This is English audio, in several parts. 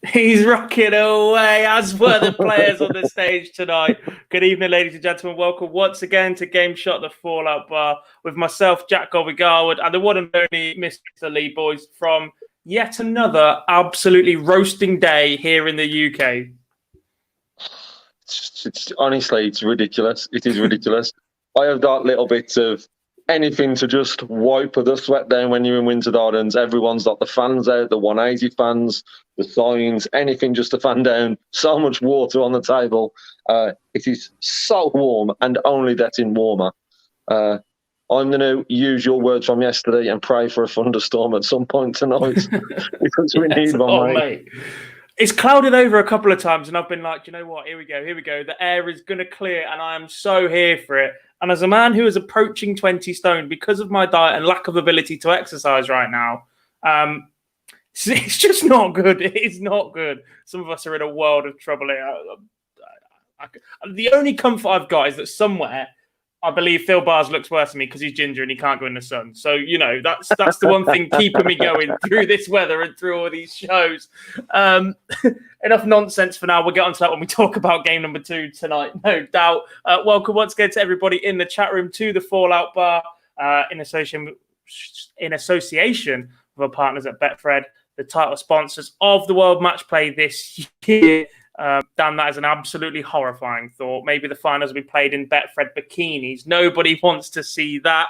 He's rocking away, as were the players on the stage tonight. Good evening, ladies and gentlemen. Welcome once again to Game Shot, the Fallout Bar, with myself, Jack Garwood, and the one and only Mr. Lee Boys from yet another absolutely roasting day here in the UK. Honestly, it's ridiculous. It is ridiculous. I have got little bits of anything to just wipe the sweat down when you're in Winter Gardens. Everyone's got the fans out, the 180 fans, the signs, anything just to fan down. So much water on the table. It is so warm and only getting warmer. I'm going to use your words from yesterday and pray for a thunderstorm at some point tonight because we need one, mate. It's clouded over a couple of times, and I've been like, you know what? Here we go. The air is going to clear, and I am so here for it. And as a man who is approaching 20 stone because of my diet and lack of ability to exercise right now, it's just not good. It is not good. Some of us are in a world of trouble here. The only comfort I've got is that somewhere, I believe Phil Bars looks worse than me because he's ginger and he can't go in the sun. So, you know, that's the one thing keeping me going through this weather and through all these shows. Enough nonsense for now. We'll get on to that when we talk about game number 2 tonight, no doubt. Welcome once again to everybody in the chat room to the Fallout Bar in association with our partners at Betfred, the title sponsors of the World Matchplay this year. Dan, that is an absolutely horrifying thought. Maybe the finals will be played in Betfred bikinis. Nobody wants to see that.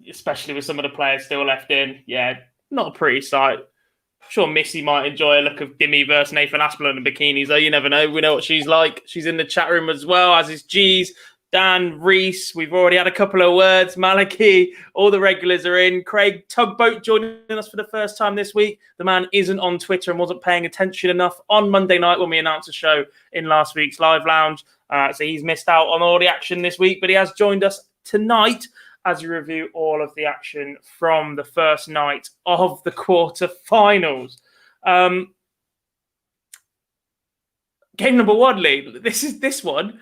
Especially with some of the players still left in. Yeah, not a pretty sight. I'm sure Missy might enjoy a look of Dimmy versus Nathan Aspinall in bikinis, though. You never know. We know what she's like. She's in the chat room as well, as is G's. Dan, Reese, we've already had a couple of words. Maliki, all the regulars are in. Craig Tugboat joining us for the first time this week. The man isn't on Twitter and wasn't paying attention enough on Monday night when we announced a show in last week's Live Lounge. So he's missed out on all the action this week, but he has joined us tonight as we review all of the action from the first night of the quarterfinals. Game number 1, Lee. This one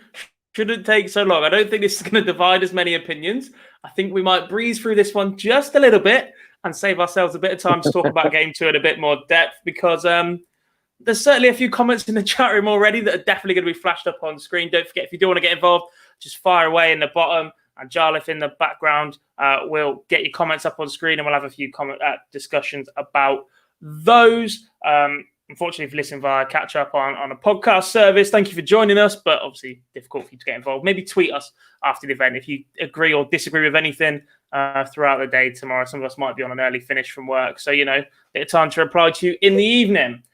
shouldn't take so long. I don't think this is going to divide as many opinions. I think we might breeze through this one just a little bit and save ourselves a bit of time to talk about game 2 in a bit more depth, because there's certainly a few comments in the chat room already that are definitely going to be flashed up on screen. Don't forget, if you do want to get involved, just fire away in the bottom, and Jarlif in the background will get your comments up on screen, and we'll have a few discussions about those. Unfortunately, if you listen via catch up on a podcast service, thank you for joining us. But obviously, difficult for you to get involved. Maybe tweet us after the event if you agree or disagree with anything throughout the day tomorrow. Some of us might be on an early finish from work, so, you know, bit of time to reply to you in the evening.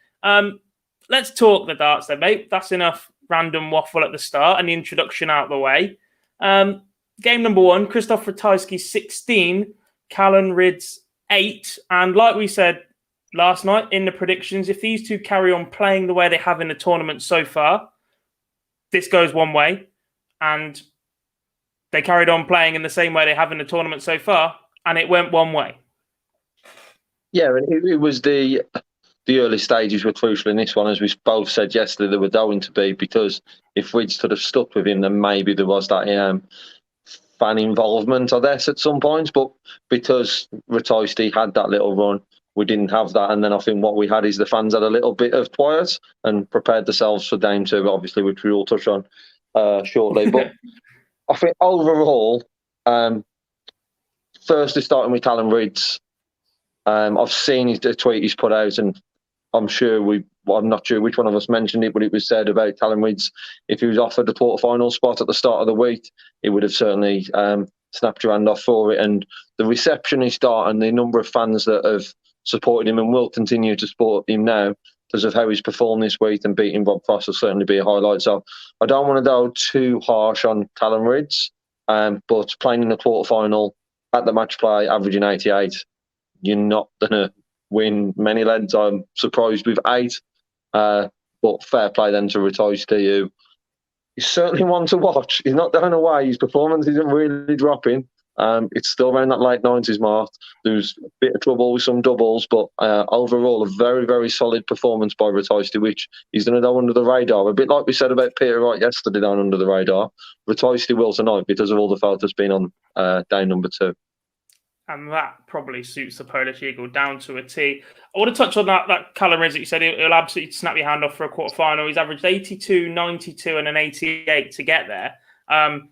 Let's talk the darts then, mate. That's enough random waffle at the start and the introduction out of the way. Game number 1, Christoph Ratajski 16, Callan Rids 8, and like we said last night in the predictions, if these two carry on playing the way they have in the tournament so far, this goes one way. And they carried on playing in the same way they have in the tournament so far, and it went one way. Yeah, and it was the early stages were crucial in this one, as we both said yesterday they were going to be, because if we'd sort of stuck with him, then maybe there was that fan involvement, I guess, at some points. But because Ratajski had that little run, we didn't have that, and then I think what we had is the fans had a little bit of quiet and prepared themselves for game 2, obviously, which we will touch on shortly. But I think overall, firstly starting with Callan Rids, I've seen the tweet he's put out, and I'm not sure which one of us mentioned it, but it was said about Callan Rids, if he was offered the quarterfinal spot at the start of the week, he would have certainly snapped your hand off for it. And the reception he got and the number of fans that have supported him and will continue to support him now because of how he's performed this week and beating Rob Frost will certainly be a highlight. So I don't want to go too harsh on Callan Rids, but playing in the quarterfinal at the match play, averaging 88, you're not going to win many leads. I'm surprised with 8, but fair play then to Ratajski, who is certainly one to watch. He's not going away. His performance isn't really dropping. It's still around that late 90s mark. There's a bit of trouble with some doubles, but overall a very, very solid performance by Ratajski, which he's going to go under the radar. A bit like we said about Peter Wright yesterday, down under the radar. Ratajski will tonight because of all the fault that's been on day number 2. And that probably suits the Polish Eagle down to a T. I want to touch on that Callum Rydz that you said he'll absolutely snap your hand off for a quarterfinal. He's averaged 82, 92 and an 88 to get there.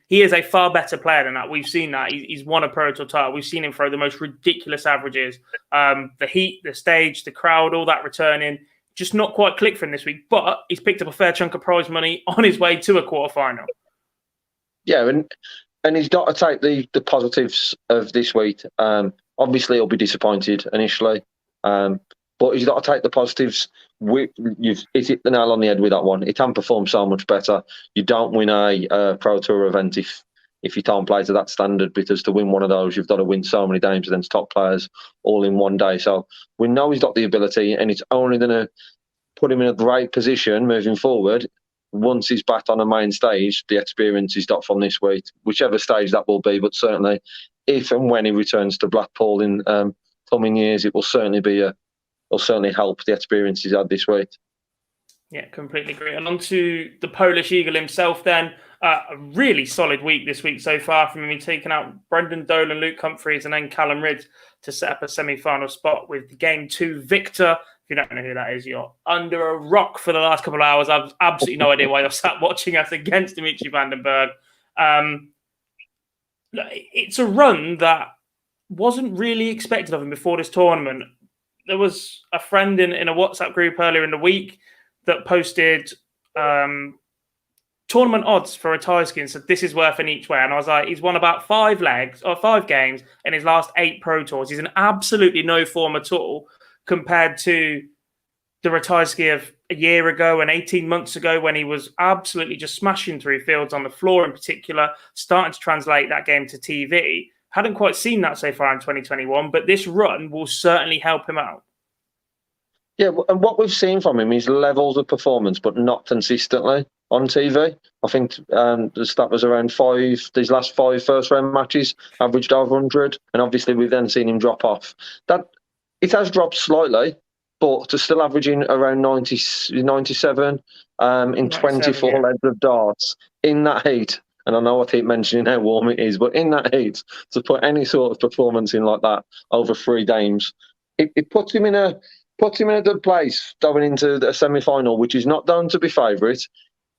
He is a far better player than that. We've seen that. He's won a Pro Tour title. We've seen him throw the most ridiculous averages. The heat, the stage, the crowd, all that returning. Just not quite clicked for him this week. But he's picked up a fair chunk of prize money on his way to a quarterfinal. Yeah, and he's got to take the positives of this week. Obviously, he'll be disappointed initially, but he's got to take the positives. You've hit the nail on the head with that one. He can perform so much better. You don't win a Pro Tour event if you can't play to that standard, because to win one of those, you've got to win so many games against top players all in one day. So we know he's got the ability, and it's only going to put him in a great position moving forward. Once he's back on a main stage, the experience he's got from this week, whichever stage that will be, but certainly if and when he returns to Blackpool in coming years, it will certainly help the experience he's had this week. Yeah, completely agree. And on to the Polish Eagle himself then. A really solid week this week so far from him, taking out Brendan Dolan, Luke Humphreys and then Callum Rydz to set up a semi-final spot with the Game 2 victor. If you don't know who that is, you're under a rock for the last couple of hours. I've absolutely no idea why you're sat watching us against Dimitri Van den Bergh. It's a run that wasn't really expected of him before this tournament. There was a friend in a WhatsApp group earlier in the week that posted tournament odds for Ratajski and said this is worth an each way. And I was like, he's won about 5 games in his last 8 Pro Tours. He's in absolutely no form at all compared to the Ratajski of a year ago and 18 months ago when he was absolutely just smashing through fields on the floor in particular, starting to translate that game to TV. Hadn't quite seen that so far in 2021, but this run will certainly help him out. Yeah, and what we've seen from him is levels of performance, but not consistently on TV. I think the stat was around 5, these last 5 first-round matches, averaged over 100, and obviously we've then seen him drop off. That it has dropped slightly, but to still averaging around 97 in 24 legs of darts in that heat. And I know I keep mentioning how warm it is, but in that heat, to put any sort of performance in like that over 3 games, it puts him in a good place going into a semi-final, which is not going to be favourite.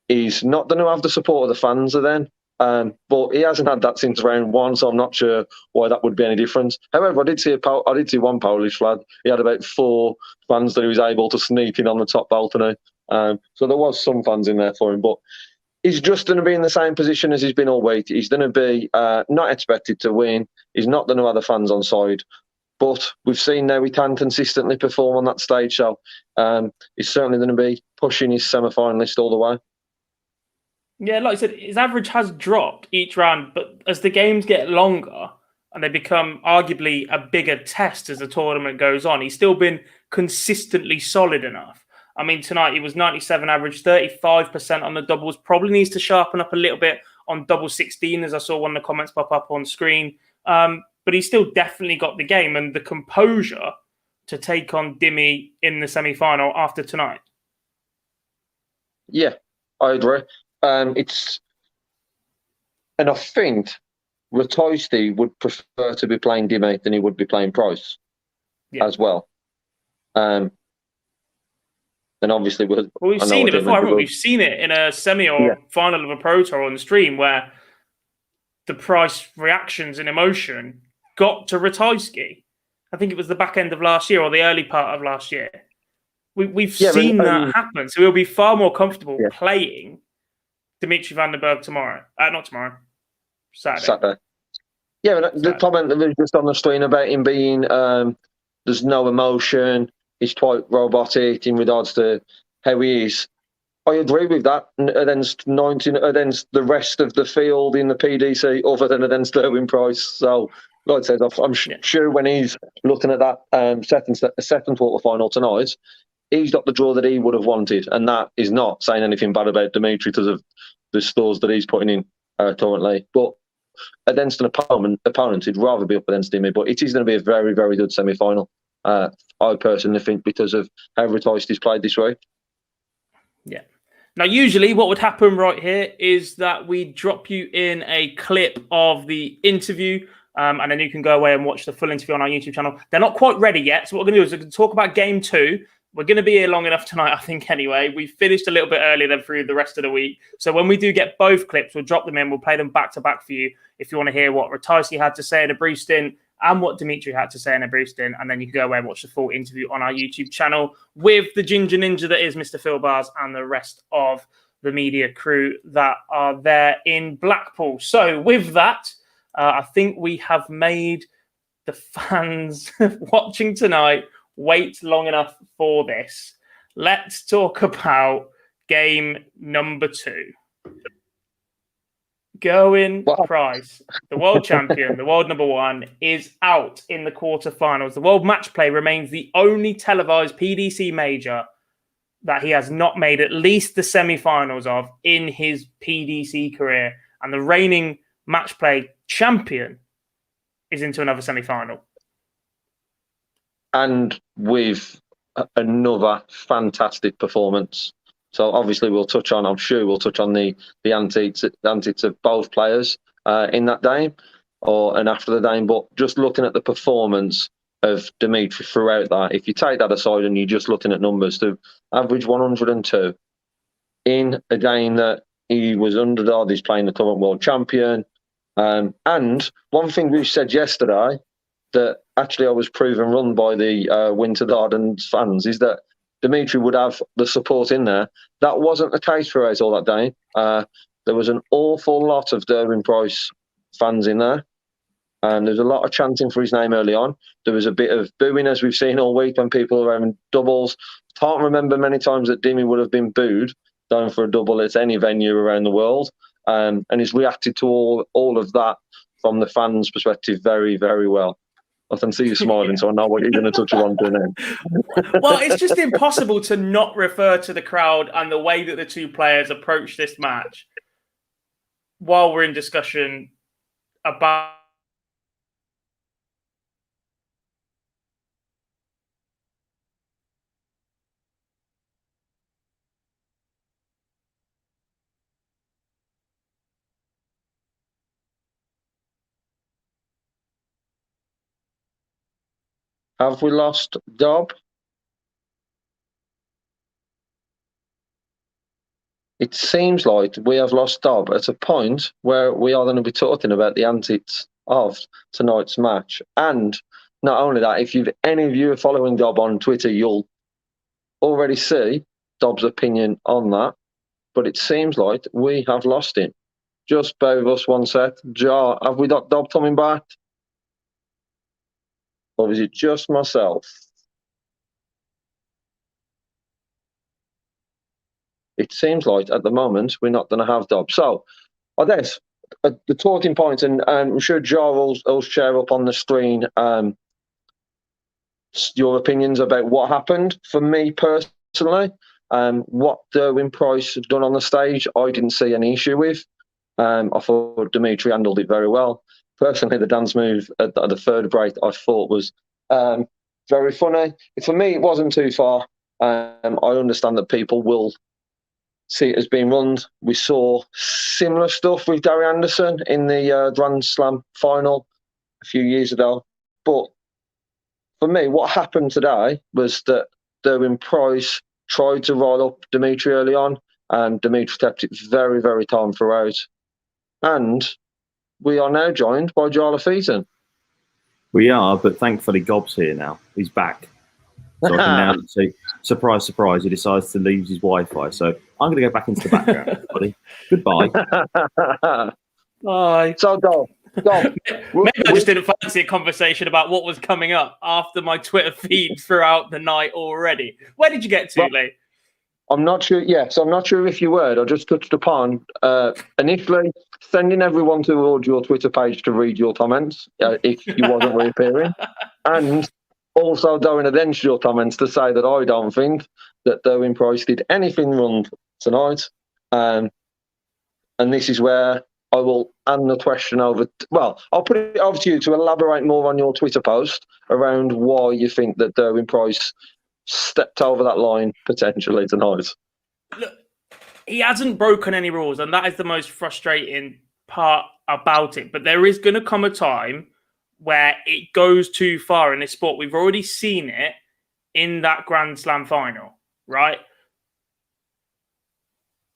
He's not going to have the support of the fans then. But he hasn't had that since round 1, so I'm not sure why that would be any different. However, I did see one Polish lad. He had about 4 fans that he was able to sneak in on the top balcony. So there was some fans in there for him, but he's just going to be in the same position as he's been all week. He's going to be not expected to win. He's not going to have the fans on side. But we've seen now he can consistently perform on that stage, so he's certainly going to be pushing his semi-finalist all the way. Yeah, like I said, his average has dropped each round, but as the games get longer and they become arguably a bigger test as the tournament goes on, he's still been consistently solid enough. I mean, tonight he was 97 average, 35% on the doubles. Probably needs to sharpen up a little bit on double 16, as I saw one of the comments pop up on screen. But he's still definitely got the game and the composure to take on Dimi in the semi-final after tonight. Yeah, I agree. And I think Ratajski would prefer to be playing Dimi than he would be playing Price as well. And obviously, we've seen it before, haven't we? We've seen it in a semi or final of a Pro Tour on the stream where the Price reactions and emotion got to Ratajski. I think it was the back end of last year or the early part of last year. We've seen that happen. So he'll be far more comfortable playing Dimitri Van den Bergh tomorrow. Not tomorrow. Saturday. Yeah, but the comment that was just on the screen about him being there's no emotion, he's quite robotic in regards to how he is. I agree with that. Against the rest of the field in the PDC, other than against Derwin Price. So, like I said, I'm sure when he's looking at that second quarter-final tonight, he's got the draw that he would have wanted, and that is not saying anything bad about Dimitri because of the scores that he's putting in currently. But against an opponent, he'd rather be up against him. But it is going to be a very, very good semi-final. I personally think because of how Ratajski's played this week. Yeah. Now, usually what would happen right here is that we drop you in a clip of the interview And then you can go away and watch the full interview on our YouTube channel. They're not quite ready yet. So what we're going to do is we're going to talk about game 2. We're going to be here long enough tonight, I think, anyway. We finished a little bit earlier than through the rest of the week. So when we do get both clips, we'll drop them in. We'll play them back to back for you if you want to hear what Ratajski had to say in a brief stint and what Dimitri had to say in a brief stint. And then you can go away and watch the full interview on our YouTube channel with the Ginger Ninja that is Mr. Phil Bars and the rest of the media crew that are there in Blackpool. So with that, I think we have made the fans watching tonight wait long enough for this. Let's talk about game number 2. Gerwyn Price, the world champion, the world number 1, is out in the quarterfinals. The World Matchplay remains the only televised PDC major that he has not made at least the semi-finals of in his PDC career. And the reigning Matchplay champion is into another semi-final. And with another fantastic performance. So obviously I'm sure we'll touch on the antics of both players in that game and after the game. But just looking at the performance of Dimitri throughout that, if you take that aside and you're just looking at numbers, to average 102 in a game that he was underdog, he's playing the current world champion. And one thing we said yesterday that actually I was proven wrong by the Winter Gardens fans is that Dimitri would have the support in there. That wasn't the case throughout all that day. There was an awful lot of Gerwyn Price fans in there. And there's a lot of chanting for his name early on. There was a bit of booing, as we've seen all week, when people are having doubles. Can't remember many times that Dimmy would have been booed going for a double at any venue around the world. And he's reacted to all of that from the fans' perspective very, very well. I can see you smiling, so I know what you're going to touch on to now. Well, it's just impossible to not refer to the crowd and the way that the two players approach this match while we're in discussion about Have we lost Dob? It seems like we have lost Dob at a point where we are going to be talking about the antics of tonight's match. And not only that, if any of you are following Dob on Twitter, you'll already see Dob's opinion on that. But it seems like we have lost him. Just bear with us one sec. Jar, have we got Dob coming back? Or is it just myself? It seems like at the moment we're not going to have Dob. So I guess the talking points, and I'm sure Jar will share up on the screen your opinions about what happened. For me personally, what Gerwyn Price had done on the stage, I didn't see any issue with. I thought Dimitri handled it very well. Personally, the dance move at the third break I thought was very funny. For me, it wasn't too far. I understand that people will see it as being run. We saw similar stuff with Gary Anderson in the Grand Slam final a few years ago. But for me, what happened today was that Gerwyn Price tried to rile up Dimitri early on, and Dimitri kept it very, very calm throughout. And we are now joined by Jarla Featon. We are, but thankfully Gob's here now. He's back. So I can now see, surprise, surprise, he decides to leave his Wi-Fi. So I'm going to go back into the background, everybody. Goodbye. Bye. So, Gob. Maybe I just didn't fancy a conversation about what was coming up after my Twitter feed throughout the night already. Where did you get to, Lee? I'm not sure. Yes, I'm not sure if you were. I just touched upon initially sending everyone towards your Twitter page to read your comments if you wasn't reappearing, and also going against your comments to say that I don't think that Gerwyn Price did anything wrong tonight, and this is where I will hand the question over. I'll put it over to you to elaborate more on your Twitter post around why you think that Gerwyn Price stepped over that line potentially tonight. Look, he hasn't broken any rules, and that is the most frustrating part about it. But there is going to come a time where it goes too far in this sport. We've already seen it in that Grand Slam final, right?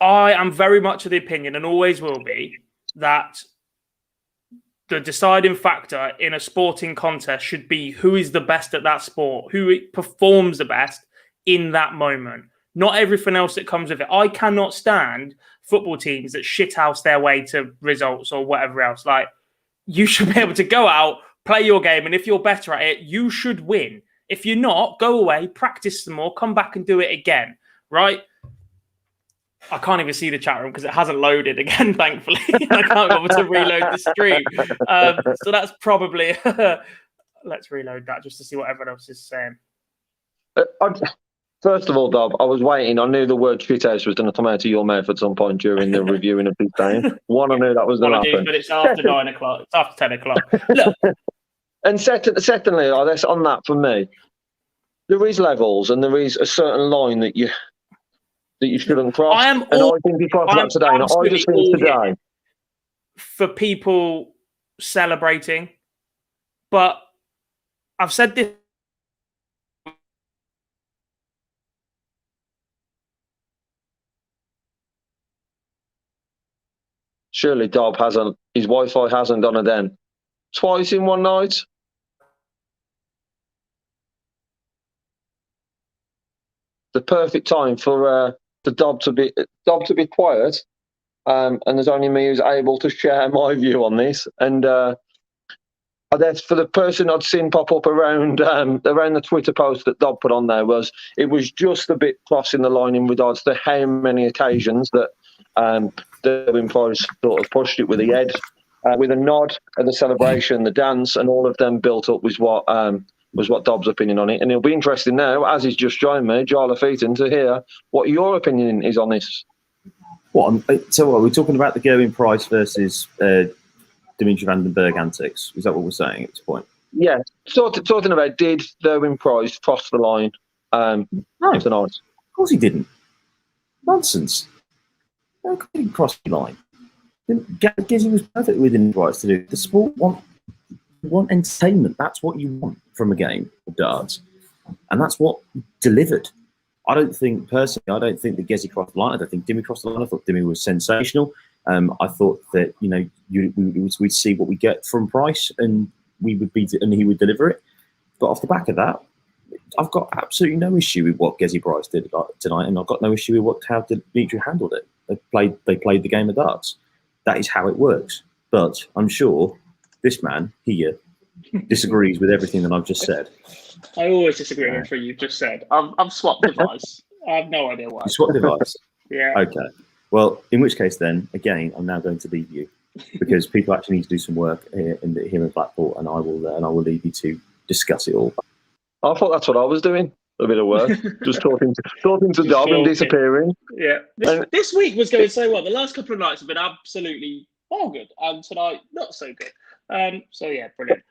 I am very much of the opinion, and always will be, that the deciding factor in a sporting contest should be who is the best at that sport, who performs the best in that moment, not everything else that comes with it. I cannot stand football teams that shithouse their way to results or whatever else. Like, you should be able to go out, play your game, and if you're better at it, you should win. If you're not, go away, practice some more, come back and do it again, right? I can't even see the chat room because it hasn't loaded again, thankfully. I can't bother to reload the stream. So that's probably... Let's reload that just to see what everyone else is saying. First of all, Dob, I was waiting. I knew the word shithouse was going to come out of your mouth at some point during the reviewing of this game. One, I knew that was going to happen. But it's after 9 o'clock. It's after 10 o'clock. Look. And secondly, on that, for me, there is levels and there is a certain line that you shouldn't cross. I think he crossed that today. And I just think today, for people celebrating, but I've said this. Surely Dob hasn't, his Wi-Fi hasn't done it then. Twice in one night. The perfect time for the Dob to be quiet. And there's only me who's able to share my view on this. And that's for the person I'd seen pop up around the Twitter post that Dob put on there, it was just a bit crossing the line in regards to how many occasions that Derwin Price sort of pushed it with a head, with a nod at the celebration, the dance, and all of them built up was what Dob's opinion on it. And it'll be interesting now, as he's just joined me, Jarla Featon, to hear what your opinion is on this. So what, we're talking about the Gerwin Price versus Dimitri van den Berg antics. Is that what we're saying at this point? Yeah. Talking about, did Derwin Price cross the line no, tonight? Of course he didn't. Nonsense. No, he didn't cross the line. Gizzy was perfect within the rights to do. The sport want entertainment. That's what you want from a game of darts. And that's what delivered. I don't think that Gezi crossed the line. I don't think Dimi crossed the line. I thought Dimi was sensational. I thought that we'd see what we get from Price, and we would beat it, and he would deliver it. But off the back of that, I've got absolutely no issue with what Gezi Price did tonight, and I've got no issue with how Dimitri handled it. They played the game of darts. That is how it works. But I'm sure this man here disagrees with everything that I've just said. I always disagree with what you've just said. I've swapped device. I have no idea why. You swapped device? Yeah. Okay. Well, in which case then, again, I'm now going to leave you because people actually need to do some work here in Blackpool, and I will leave you to discuss it all. I thought that's what I was doing. A bit of work, just talking to Dob and disappearing. Yeah. This week was going so well. The last couple of nights have been absolutely all good, and tonight not so good. So yeah, brilliant.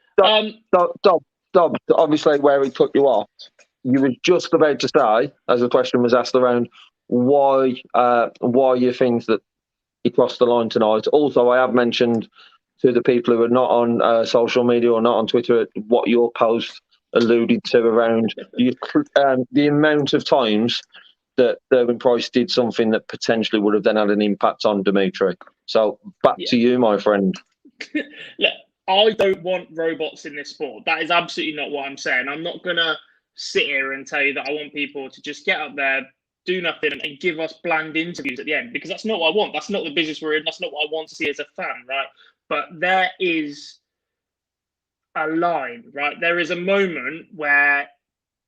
Dob, obviously where he took you off, you were just about to say, as the question was asked around, why you think that he crossed the line tonight. Also, I have mentioned to the people who are not on social media or not on Twitter what your post alluded to around the amount of times that Derwin Price did something that potentially would have then had an impact on Dimitri. So back to you, my friend. Look, I don't want robots in this sport. That is absolutely not what I'm saying. I'm not going to sit here and tell you that I want people to just get up there, do nothing, and give us bland interviews at the end, because that's not what I want. That's not the business we're in. That's not what I want to see as a fan, right? But there is a line, right? There is a moment where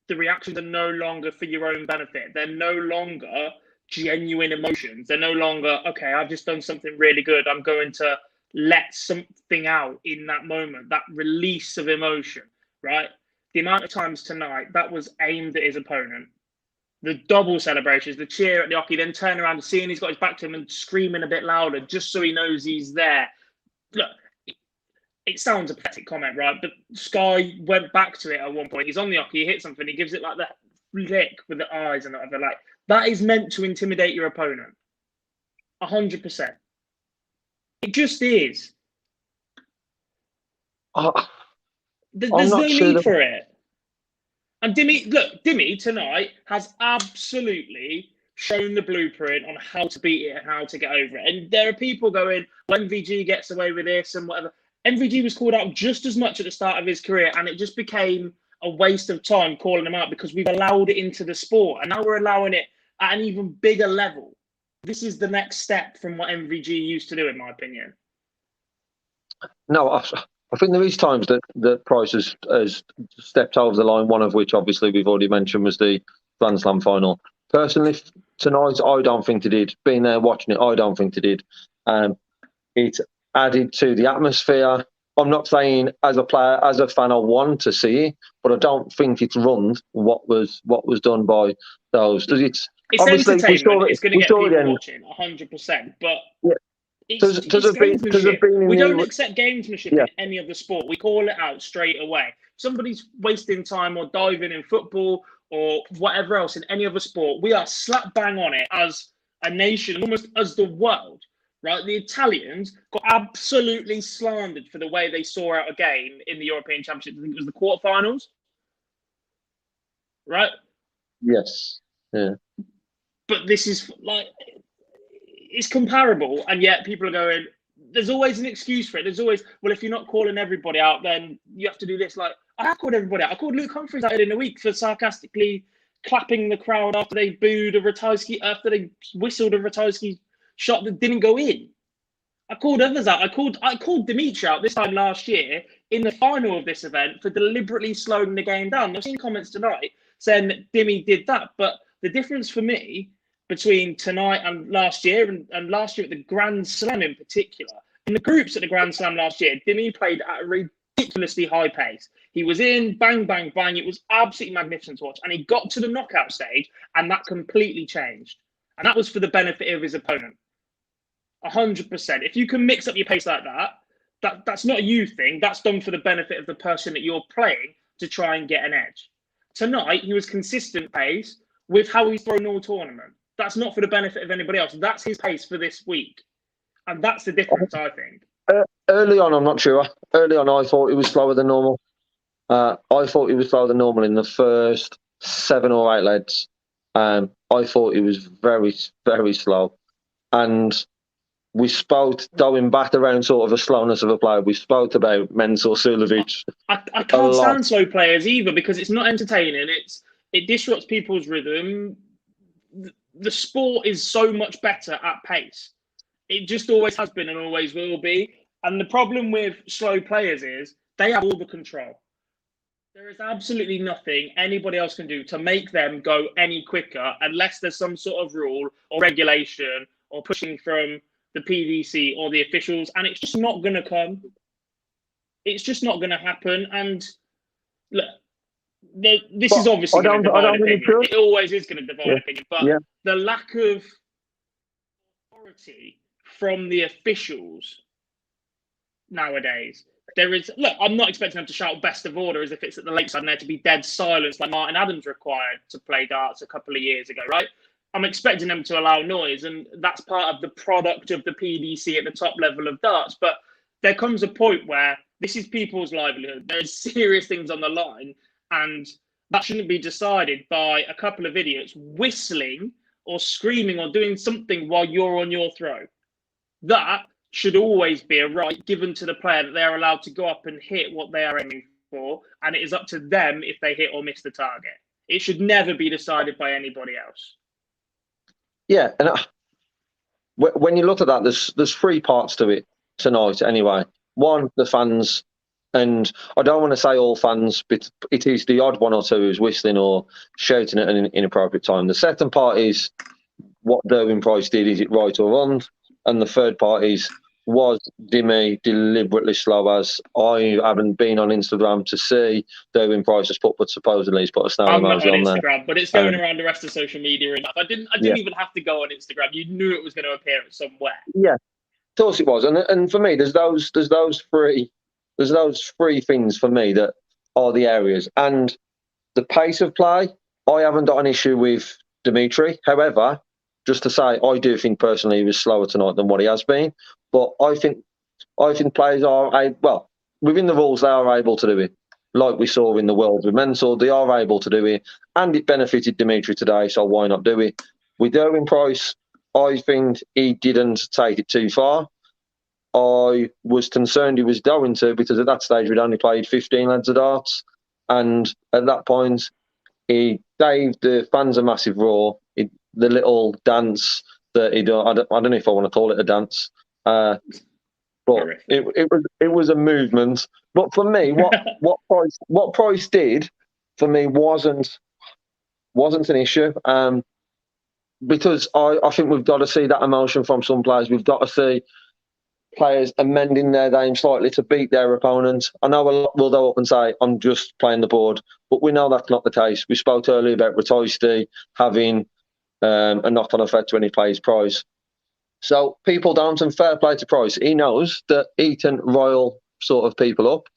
the reactions are no longer for your own benefit. They're no longer genuine emotions. They're no longer, okay, I've just done something really good. I'm going to let something out in that moment, that release of emotion, right? The amount of times tonight that was aimed at his opponent, the double celebrations, the cheer at the hockey, then turn around and seeing he's got his back to him and screaming a bit louder just so he knows he's there. Look, it sounds a pathetic comment, right? But Sky went back to it at one point. He's on the hockey, he hits something, he gives it like that flick with the eyes and whatever. Like, that is meant to intimidate your opponent. 100%. It just is. There's no not sure need that- for it. And Dimmy tonight has absolutely shown the blueprint on how to beat it and how to get over it. And there are people going, well, MVG gets away with this and whatever. MVG was called out just as much at the start of his career, and it just became a waste of time calling him out because we've allowed it into the sport, and now we're allowing it at an even bigger level. This is the next step from what MVG used to do, in my opinion. No, I think there is times that Price has stepped over the line, one of which obviously we've already mentioned was the Grand Slam final. Personally, tonight, I don't think they did. Being there watching it, I don't think they did. It added to the atmosphere. I'm not saying as a player, as a fan, I want to see it, but I don't think it's ruined what was done by those. It's entertainment. It's going to get people watching, 100%. But it's gamesmanship. We don't accept gamesmanship in any other sport. We call it out straight away. Somebody's wasting time or diving in football or whatever else in any other sport, we are slap bang on it as a nation, almost as the world. Right, the Italians got absolutely slandered for the way they saw out a game in the European Championship. I think it was the quarterfinals, right? Yes, yeah. But this is like, it's comparable, and yet people are going, there's always an excuse for it. There's always, well, if you're not calling everybody out, then you have to do this. Like, I have called everybody out. I called Luke Humphries out in a week for sarcastically clapping the crowd after they booed a Ratajski, after they whistled a Ratajski shot that didn't go in. I called others out. I called Dimitri out this time last year in the final of this event for deliberately slowing the game down. I've seen comments tonight saying that Dimmy did that, but the difference for me between tonight and last year, and last year at the Grand Slam in particular, in the groups at the Grand Slam last year, Dimmy played at a ridiculously high pace. He was in, bang, bang, bang. It was absolutely magnificent to watch. And he got to the knockout stage, and that completely changed. And that was for the benefit of his opponent. 100%. If you can mix up your pace like that, that's not a you thing. That's done for the benefit of the person that you're playing to try and get an edge. Tonight, he was consistent pace with how he's thrown all tournament. That's not for the benefit of anybody else. That's his pace for this week. And that's the difference, I think. Early on, I'm not sure. Early on, I thought it was slower than normal. I thought it was slower than normal in the first 7 or 8 legs. I thought it was very, very slow. And we spoke, going back around sort of the slowness of a player, we spoke about Mensur Suljovic. I can't stand slow players either because it's not entertaining. It disrupts people's rhythm. The sport is so much better at pace. It just always has been and always will be. And the problem with slow players is they have all the control. There is absolutely nothing anybody else can do to make them go any quicker unless there's some sort of rule or regulation or pushing from the PDC or the officials, and it's just not going to come. It's just not going to happen. And look, this is obviously going to divide opinion. It always is going to divide opinion. But the lack of authority from the officials nowadays, there is. Look, I'm not expecting them to shout "best of order" as if it's at the lakeside and there to be dead silence like Martin Adams required to play darts a couple of years ago, right? I'm expecting them to allow noise, and that's part of the product of the PDC at the top level of darts. But there comes a point where this is people's livelihood. There's serious things on the line, and that shouldn't be decided by a couple of idiots whistling or screaming or doing something while you're on your throw. That should always be a right given to the player that they're allowed to go up and hit what they are aiming for, and it is up to them if they hit or miss the target. It should never be decided by anybody else. Yeah, and when you look at that, there's 3 parts to it tonight anyway. One, the fans, and I don't want to say all fans, but it is the odd one or two who's whistling or shouting at an inappropriate time. The second part is what Derwin Price did, is it right or wrong? And the third part is, was Dimmy deliberately slow? As I haven't been on Instagram to see Derwin Price has put, but supposedly he's put a snail emoji on there. Instagram, but it's going around the rest of social media enough. I didn't even have to go on Instagram. You knew it was going to appear somewhere. Yeah, of course it was. And for me, there's those 3 things for me that are the areas. And the pace of play, I haven't got an issue with Dimitri. However, just to say, I do think personally he was slower tonight than what he has been. But I think players are, well, within the rules, they are able to do it. like we saw in the World with Mentor, they are able to do it, and it benefited Dimitri today, so why not do it? With Owen Price, I think he didn't take it too far. I was concerned he was going to, because at that stage we'd only played 15 lads of darts, and at that point he gave the fans a massive roar. The little dance that he done, I don't know if I want to call it a dance, but it was a movement. But for me, what Price did for me wasn't an issue, because I think we've got to see that emotion from some players. We've got to see players amending their game slightly to beat their opponents. I know a lot will go up and say, I'm just playing the board, but we know that's not the case. We spoke earlier about Ratoisti having a knock-on effect when he plays Price. So people don't, and fair play to Price. He knows that he can rile sort of people up,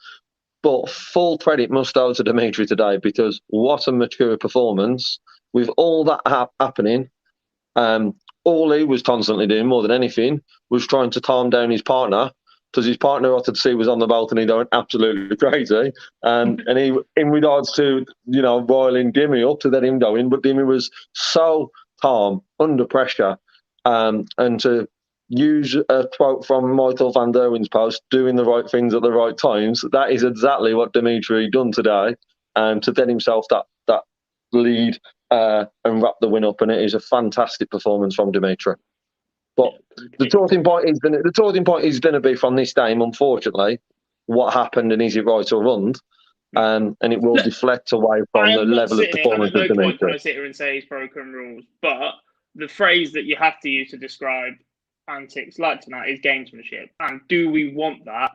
but full credit must go to Dimitri today, because what a mature performance with all that happening. All he was constantly doing, more than anything, was trying to calm down his partner, because his partner, I could see, was on the balcony going absolutely crazy. And he, in regards to, riling Dimmy up to let him go in, but Dimmy was so calm under pressure. And to use a quote from Michael van Derwen's post, doing the right things at the right times, that is exactly what Dimitri done today, to get himself that lead and wrap the win up, and it is a fantastic performance from Dimitri. But the talking point is going to be from this game, unfortunately, what happened and is it right or wrong, and it will deflect away from the level of performance of Dimitri. No point trying to sit here and say he's broken rules, but the phrase that you have to use to describe antics like tonight is gamesmanship, and do we want that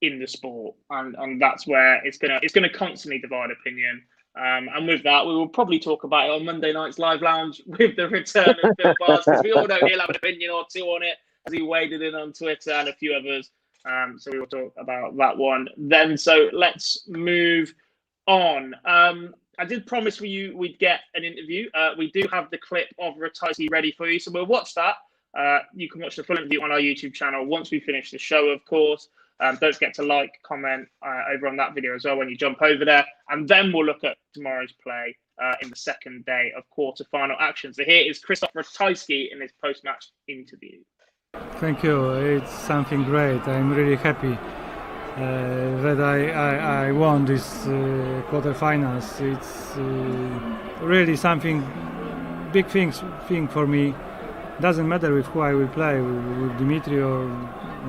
in the sport? And that's where it's gonna constantly divide opinion. And with that, we will probably talk about it on Monday night's live lounge with the return of Phil Bars, because we all know he'll have an opinion or two on it, as he waded in on Twitter and a few others. So we will talk about that one then. So let's move on. I did promise we'd get an interview. We do have the clip of Rataisi ready for you, so we'll watch that. You can watch the full interview on our YouTube channel once we finish the show, of course. Don't forget to like, comment over on that video as well when you jump over there. And then we'll look at tomorrow's play in the second day of quarterfinal action. So here is Christoph Ratajski in his post-match interview. Thank you. It's something great. I'm really happy that I won this quarterfinals. It's really something big thing for me. Doesn't matter with who I will play, with Dimitri or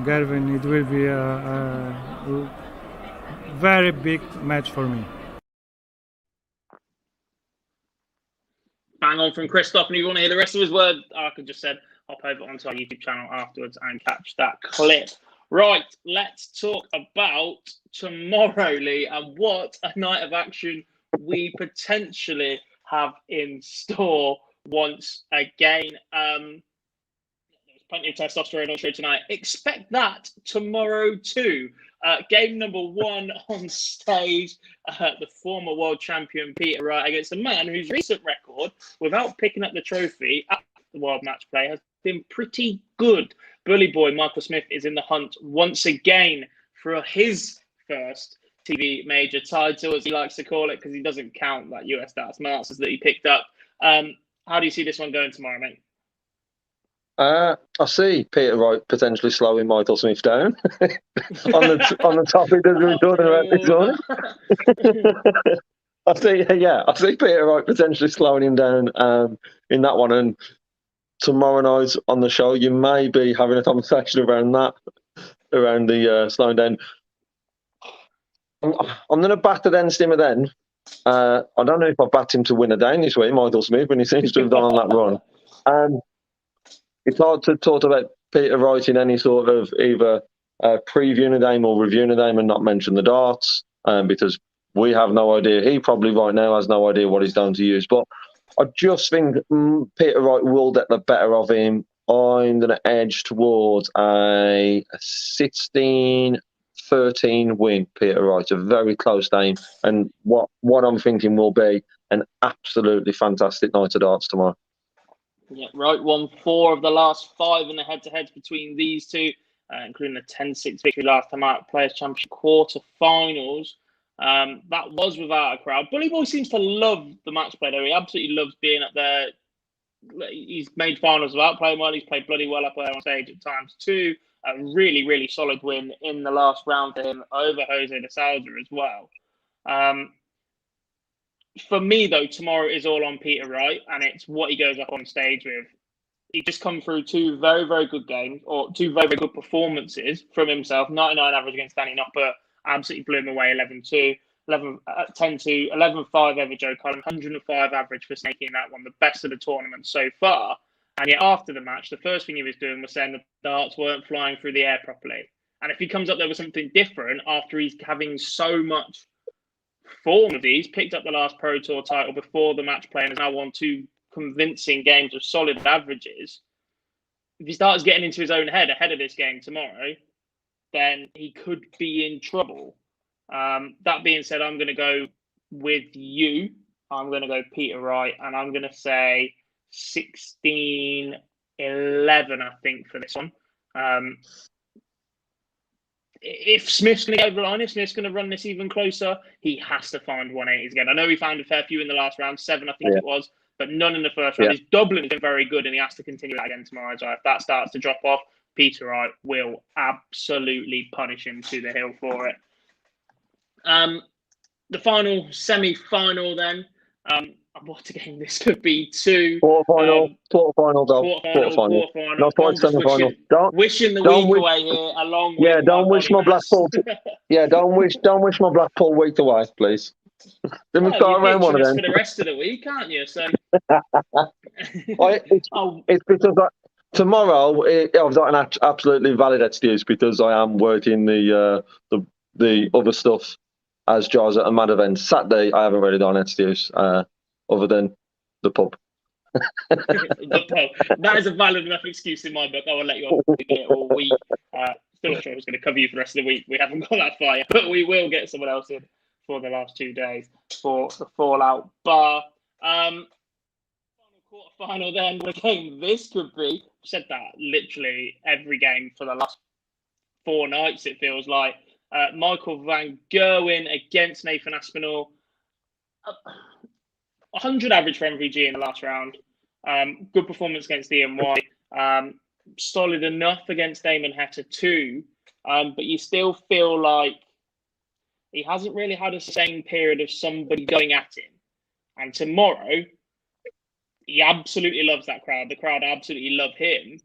Gervin. It will be a very big match for me. Bang on from Christoph, and if you want to hear the rest of his word, like I just said, hop over onto our YouTube channel afterwards and catch that clip. Right, let's talk about tomorrow, Lee, and what a night of action we potentially have in store once again. There's plenty of testosterone on show tonight. Expect that tomorrow too. Game number 1 on stage, the former world champion Peter Wright against a man whose recent record without picking up the trophy at the World Matchplay has been pretty good. Bully boy Michael Smith is in the hunt once again for his first TV major title, as he likes to call it, because he doesn't count that US Darts Masters that he picked up. How do you see this one going tomorrow, mate? I see Peter Wright potentially slowing Michael Smith down on the topic that we're talking about this one. I see Peter Wright potentially slowing him down in that one. And tomorrow night on the show, you may be having a conversation around the slowing down. I'm going to bat against him then. I don't know if I bat him to win a game this week, Michael Smith, when he seems to have gone on that run. It's hard to talk about Peter Wright in any sort of either previewing a game or reviewing a game and not mention the darts, because we have no idea. He probably right now has no idea what he's going to use. But I just think Peter Wright will get the better of him. I'm going to edge towards a 16-13 win, Peter Wright. A very close game. And what I'm thinking will be an absolutely fantastic night of darts tomorrow. Yeah, Wright won 4 of the last 5 in the head-to-heads between these two, including a 10-6 victory last time out at Players' Championship quarter-finals. That was without a crowd. Bully Boy seems to love the match play, though. He absolutely loves being up there. He's made finals without playing well. He's played bloody well up there on stage at times too. A really, really solid win in the last round for him over Jose de Souza as well. For me, though, tomorrow is all on Peter Wright, and it's what he goes up on stage with. He just come through two very, very good games, or two very, very good performances from himself. 99 average against Danny Nopper, absolutely blew him away 11-2. 10-2, 11-5 over Joe Cullen, 105 average for snaking that one, the best of the tournament so far. And yet after the match, the first thing he was doing was saying the darts weren't flying through the air properly. And if he comes up there with something different after he's having so much form of these, picked up the last Pro Tour title before the match play and has now won 2 convincing games of solid averages, if he starts getting into his own head ahead of this game tomorrow, then he could be in trouble. That being said, I'm going to go with you. I'm going to go Peter Wright, and I'm going to say 16-11, I think, for this one. If Smith's going to get over the line, if Smith's going to run this even closer, he has to find 180s again. I know he found a fair few in the last round, 7, I think it was, but none in the first round. His doubling has been very good, and he has to continue that again tomorrow. So if that starts to drop off, Peter Wright will absolutely punish him to the hill for it. The final semi-final then. What a game this could be too. Quarterfinal. Not quite semi-final. Wishing the week away here, along with don't wish my Blackpool. Don't wish my Blackpool week away, please. Then we start around one of them for the rest of the week, aren't you? So it's because tomorrow I've got an absolutely valid excuse because I am working the other stuff as jars at a mad event. Saturday, I haven't really got an excuse other than the pub. The pub. That is a valid enough excuse in my book. I will let you off get it all week. Still not sure I was going to cover you for the rest of the week. We haven't got that far yet, but we will get someone else in for the last 2 days for the Fallout Bar. Final quarterfinal then. What a game this could be. I've said that literally every game for the last 4 nights, it feels like. Michael van Gerwen against Nathan Aspinall. 100 average for MVG in the last round. Good performance against Ian White. Solid enough against Damon Heta too. But you still feel like he hasn't really had a sustained period of somebody going at him. And tomorrow, he absolutely loves that crowd. The crowd absolutely love him.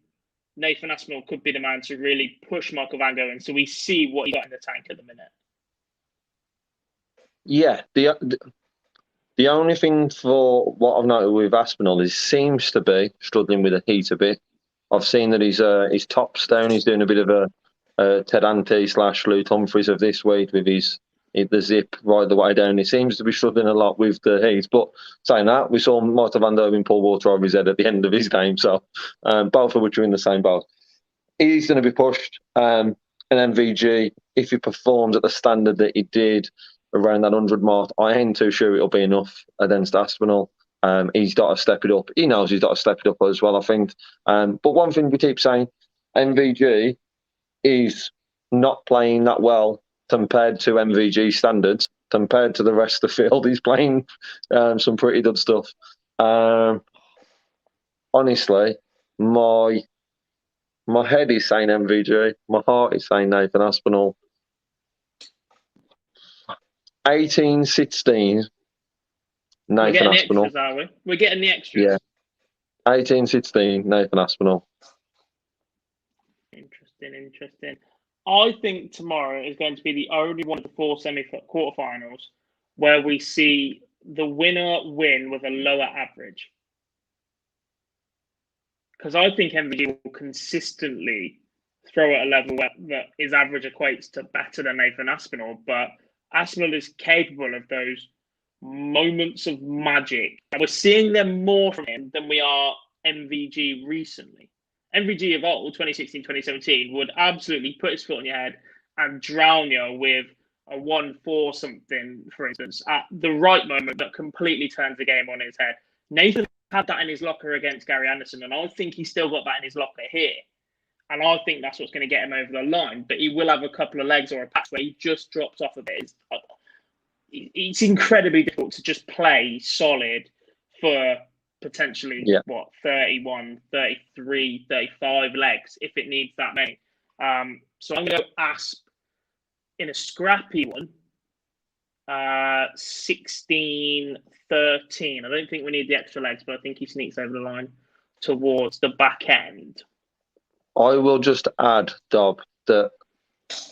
Nathan Aspinall could be the man to really push Michael van Gerwen. So we see what he got in the tank at the minute. Yeah, the only thing for what I've noted with Aspinall is he seems to be struggling with the heat a bit. I've seen that his top's down. He's doing a bit of a Ted Ante / Luke Humphries of this week with the zip right the way down. He seems to be struggling a lot with the heat. But saying that, we saw Michael van Gerwen pour water over his head at the end of his game. So both of which are in the same boat. He's going to be pushed. And MVG, if he performs at the standard that he did around that 100 mark, I ain't too sure it'll be enough against Aspinall. He's got to step it up. He knows he's got to step it up as well, I think. But one thing we keep saying, MVG is not playing that well compared to MVG standards. Compared to the rest of the field, he's playing some pretty good stuff. Honestly, my head is saying MVG. My heart is saying Nathan Aspinall. 18-16. Nathan Aspinall. Extras, are we? We're getting the extras. Yeah. 18-16. Nathan Aspinall. Interesting. I think tomorrow is going to be the only one of the 4 quarterfinals where we see the winner win with a lower average. Because I think MVG will consistently throw at a level that his average equates to better than Nathan Aspinall, but Aspinall is capable of those moments of magic. And we're seeing them more from him than we are MVG recently. MVG of old, 2016, 2017, would absolutely put his foot on your head and drown you with a 1-4 something, for instance, at the right moment that completely turns the game on his head. Nathan had that in his locker against Gary Anderson, and I think he's still got that in his locker here. And I think that's what's going to get him over the line. But he will have a couple of legs or a patch where he just drops off a bit. it's incredibly difficult to just play solid for potentially 31, 33, 35 legs if it needs that many. So I'm going to Asp in a scrappy one, 16-13. I don't think we need the extra legs, but I think he sneaks over the line towards the back end. I will just add, Dob, that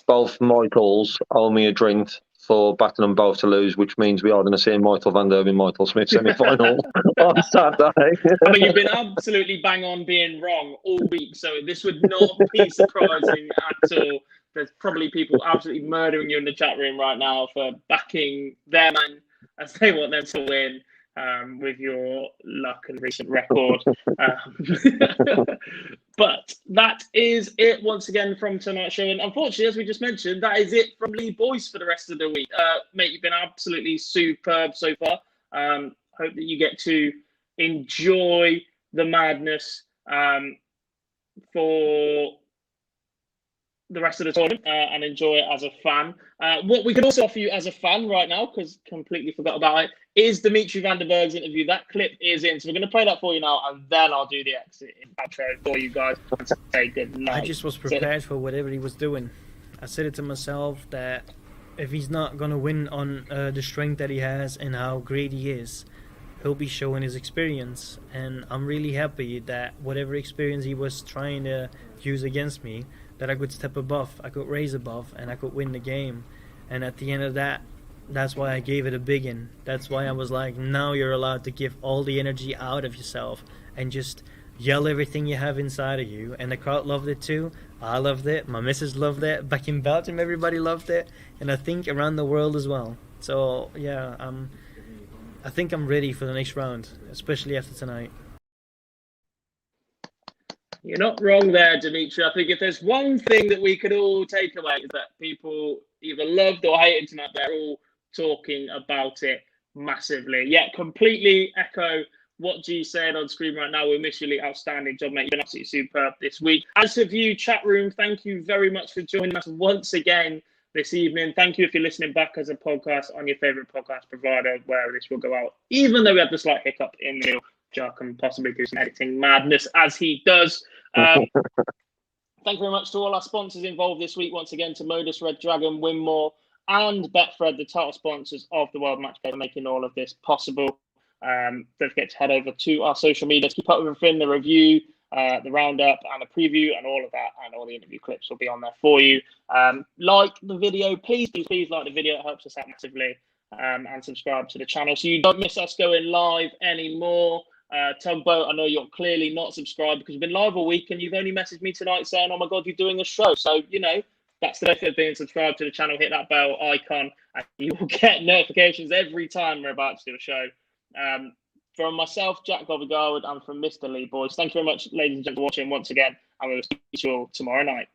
both Michaels owe me a drink for backing them both to lose, which means we are going to see Michael Van Der Ven, Michael Smith semi-final on Saturday. I mean, you've been absolutely bang on being wrong all week, so this would not be surprising at all. There's probably people absolutely murdering you in the chat room right now for backing their man as they want them to win. With your luck and recent record. But that is it once again from tonight's show. And unfortunately, as we just mentioned, that is it from Lee Boyce for the rest of the week. Mate, you've been absolutely superb so far. Hope that you get to enjoy the madness for the rest of the tournament and enjoy it as a fan. What we can also offer you as a fan right now, because completely forgot about it, is Dimitri Van den Berg's interview. That clip is in, so we're going to play that for you now, and then I'll do the exit outro for you guys and say good night. I just was prepared for whatever he was doing. I said it to myself that if he's not going to win on the strength that he has and how great he is, he'll be showing his experience. And I'm really happy that whatever experience he was trying to use against me, that I could step above, I could raise above, and I could win the game. And at the end of that, that's why I gave it a big in. That's why I was like, now you're allowed to give all the energy out of yourself and just yell everything you have inside of you. And the crowd loved it too. I loved it. My missus loved it. Back in Belgium, everybody loved it. And I think around the world as well. So, yeah, I think I'm ready for the next round, especially after tonight. You're not wrong there, Dimitri. I think if there's one thing that we could all take away is that people either loved or hated tonight. They're all talking about it massively. Yeah, completely echo what G said on screen right now. We miss you, Lee. Outstanding job, mate. You've been absolutely superb this week. As of you, chat room, thank you very much for joining us once again this evening. Thank you if you're listening back as a podcast on your favourite podcast provider, where this will go out, even though we had the slight hiccup in the middle. Jar can possibly do some editing madness as he does. Thank you very much to all our sponsors involved this week. Once again, to Modus, Red Dragon, Winmore, and Betfred, the title sponsors of the World Matchplay, for making all of this possible. Don't forget to head over to our social media to keep up with everything, the review, the roundup, and the preview, and all of that, and all the interview clips will be on there for you. Like the video, please like the video. It helps us out massively. And subscribe to the channel so you don't miss us going live anymore. Tugboat, I know you're clearly not subscribed because you've been live all week and you've only messaged me tonight saying, oh my God, you're doing a show. So, you know, that's the benefit of being subscribed to the channel. Hit that bell icon and you will get notifications every time we're about to do a show. From myself, Jack Garwood, and from Mr. Lee Boyce, thank you very much, ladies and gentlemen, for watching once again. And we'll see you all tomorrow night.